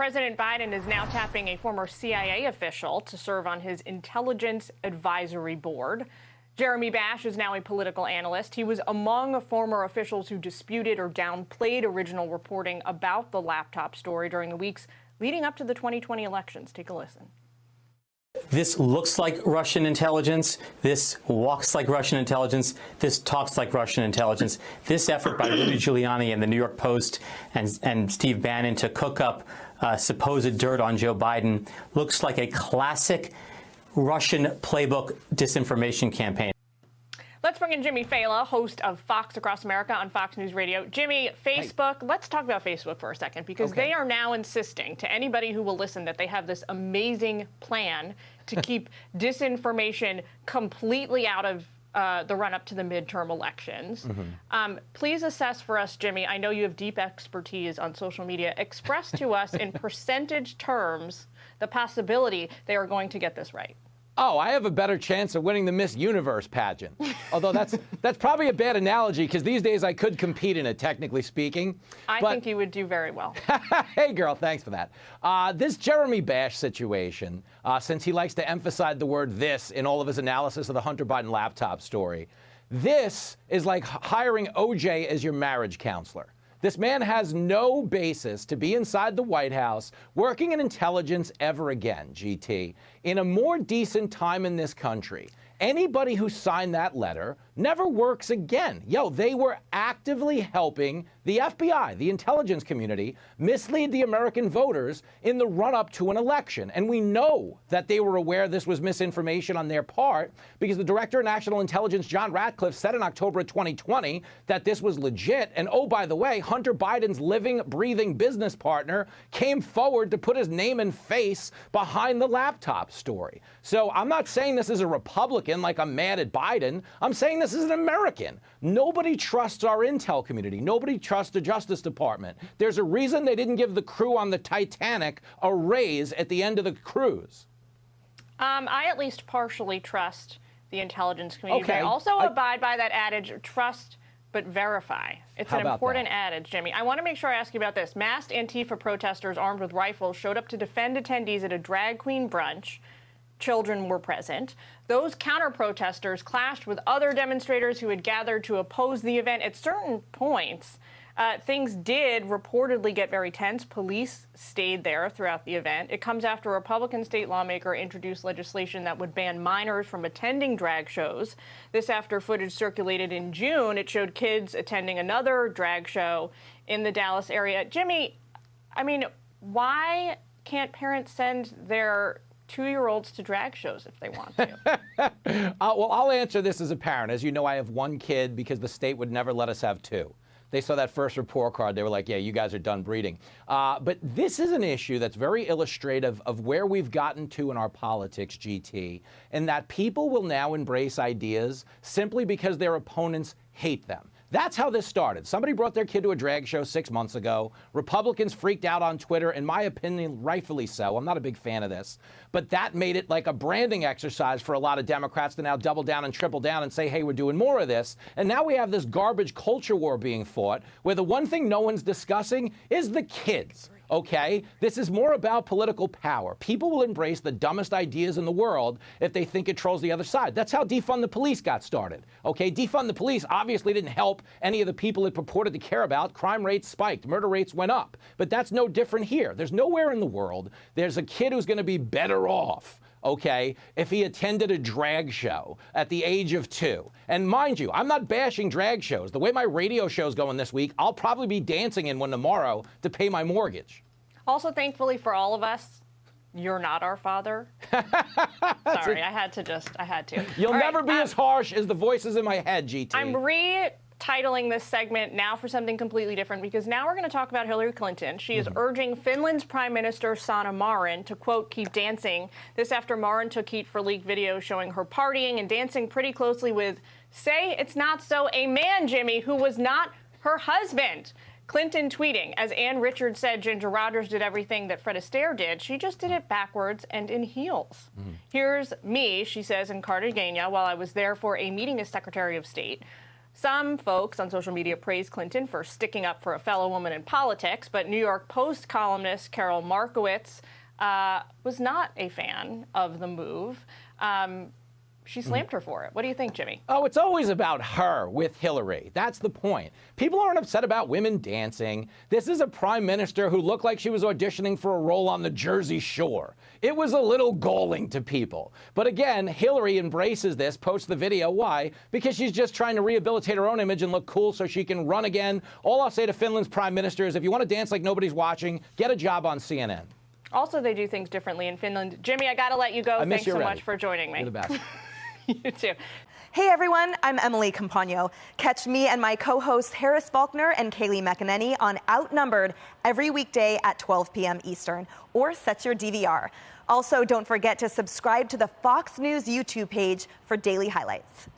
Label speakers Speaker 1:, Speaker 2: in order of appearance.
Speaker 1: President Biden is now tapping a former CIA official to serve on his Intelligence Advisory Board. Jeremy Bash is now a political analyst. He was among former officials who disputed or downplayed original reporting about the laptop story during the weeks leading up to the 2020 elections. Take a listen.
Speaker 2: This looks like Russian intelligence. This walks like Russian intelligence. This talks like Russian intelligence. This effort by Rudy Giuliani and the New York Post and Steve Bannon to cook up supposed dirt on Joe Biden looks like a classic Russian playbook disinformation campaign.
Speaker 1: Let's bring in Jimmy Failla, host of Fox Across America on Fox News Radio. Jimmy, Facebook, let's talk about Facebook for a second, because they are now insisting to anybody who will listen that they have this amazing plan to keep disinformation completely out of the run-up to the midterm elections. Please assess for us, Jimmy, I know you have deep expertise on social media. Express to us in percentage terms the possibility they are going to get this right.
Speaker 3: Oh, I have a better chance of winning the Miss Universe pageant. Although that's probably a bad analogy, because these days I could compete in it, technically speaking.
Speaker 1: I think you would do very well.
Speaker 3: Hey, girl, thanks for that. This Jeremy Bash situation, since he likes to emphasize the word "this" in all of his analysis of the Hunter Biden laptop story, this is like hiring OJ as your marriage counselor. This man has no basis to be inside the White House working in intelligence ever again, GT. In a more decent time in this country, anybody who signed that letter never works again. Yo, they were actively helping the FBI, the intelligence community, mislead the American voters in the run-up to an election. And we know that they were aware this was misinformation on their part, because the Director of National Intelligence, John Ratcliffe, said in October of 2020 that this was legit. And oh, by the way, Hunter Biden's living, breathing business partner came forward to put his name and face behind the laptop story. So I'm not saying this is a Republican, like I'm mad at Biden. I'm saying this is an American. Nobody trusts our intel community. Nobody trusts the Justice Department. There's a reason they didn't give the crew on the Titanic a raise at the end of the cruise.
Speaker 1: I at least partially trust the intelligence community.
Speaker 3: Okay.
Speaker 1: I also abide by that adage, trust but verify. It's an important adage, Jimmy. I want to make sure I ask you about this. Masked Antifa protesters armed with rifles showed up to defend attendees at a drag queen brunch. Children were present. Those counter-protesters clashed with other demonstrators who had gathered to oppose the event. At certain points, things did reportedly get very tense. Police stayed there throughout the event. It comes after a Republican state lawmaker introduced legislation that would ban minors from attending drag shows. This after footage circulated in June. It showed kids attending another drag show in the Dallas area. Jimmy, I mean, why can't parents send their 2-year-olds to drag shows if they want to?
Speaker 3: Well, I'll answer this as a parent. As you know, I have one kid because the state would never let us have two. They saw that first report card. They were like, yeah, you guys are done breeding. But this is an issue that's very illustrative of where we've gotten to in our politics, GT, and that people will now embrace ideas simply because their opponents hate them. That's how this started. Somebody brought their kid to a drag show 6 months ago. Republicans freaked out on Twitter, in my opinion, rightfully so. I'm not a big fan of this. But that made it like a branding exercise for a lot of Democrats to now double down and triple down and say, hey, we're doing more of this. And now we have this garbage culture war being fought, where the one thing no one's discussing is the kids. Okay? This is more about political power. People will embrace the dumbest ideas in the world if they think it trolls the other side. That's how defund the police got started. Okay? Defund the police obviously didn't help any of the people it purported to care about. Crime rates spiked. Murder rates went up. But that's no different here. There's nowhere in the world there's a kid who's going to be better off, okay, if he attended a drag show at the age of 2. And mind you, I'm not bashing drag shows. The way my radio show's going this week, I'll probably be dancing in one tomorrow to pay my mortgage.
Speaker 1: Also, thankfully for all of us, you're not our father. Sorry, I had to.
Speaker 3: You'll never be as harsh as the voices in my head, GT.
Speaker 1: I'm retitling this segment now for something completely different, because now we're going to talk about Hillary Clinton. She is urging Finland's Prime Minister Sanna Marin to, quote, keep dancing. This after Marin took heat for leaked videos showing her partying and dancing pretty closely with, say it's not so, a man, Jimmy, who was not her husband. Clinton tweeting, as Ann Richards said, Ginger Rogers did everything that Fred Astaire did. She just did it backwards and in heels. Here's me, she says, in Cartagena, while I was there for a meeting as Secretary of State. Some folks on social media praise Clinton for sticking up for a fellow woman in politics, but New York Post columnist Carol Markowitz was not a fan of the move. She slammed her for it. What do you think, Jimmy?
Speaker 3: Oh, it's always about her with Hillary. That's the point. People aren't upset about women dancing. This is a prime minister who looked like she was auditioning for a role on the Jersey Shore. It was a little galling to people. But again, Hillary embraces this, posts the video. Why? Because she's just trying to rehabilitate her own image and look cool so she can run again. All I'll say to Finland's prime minister is if you want to dance like nobody's watching, get a job on CNN.
Speaker 1: Also, they do things differently in Finland. Jimmy, I got to let you go. Thanks so much for joining me.
Speaker 3: You're the best.
Speaker 1: You too.
Speaker 4: Hey everyone, I'm Emily Campagno. Catch me and my co-hosts Harris Faulkner and Kaylee McEnany on Outnumbered every weekday at 12 p.m. Eastern, or set your DVR. Also, don't forget to subscribe to the Fox News YouTube page for daily highlights.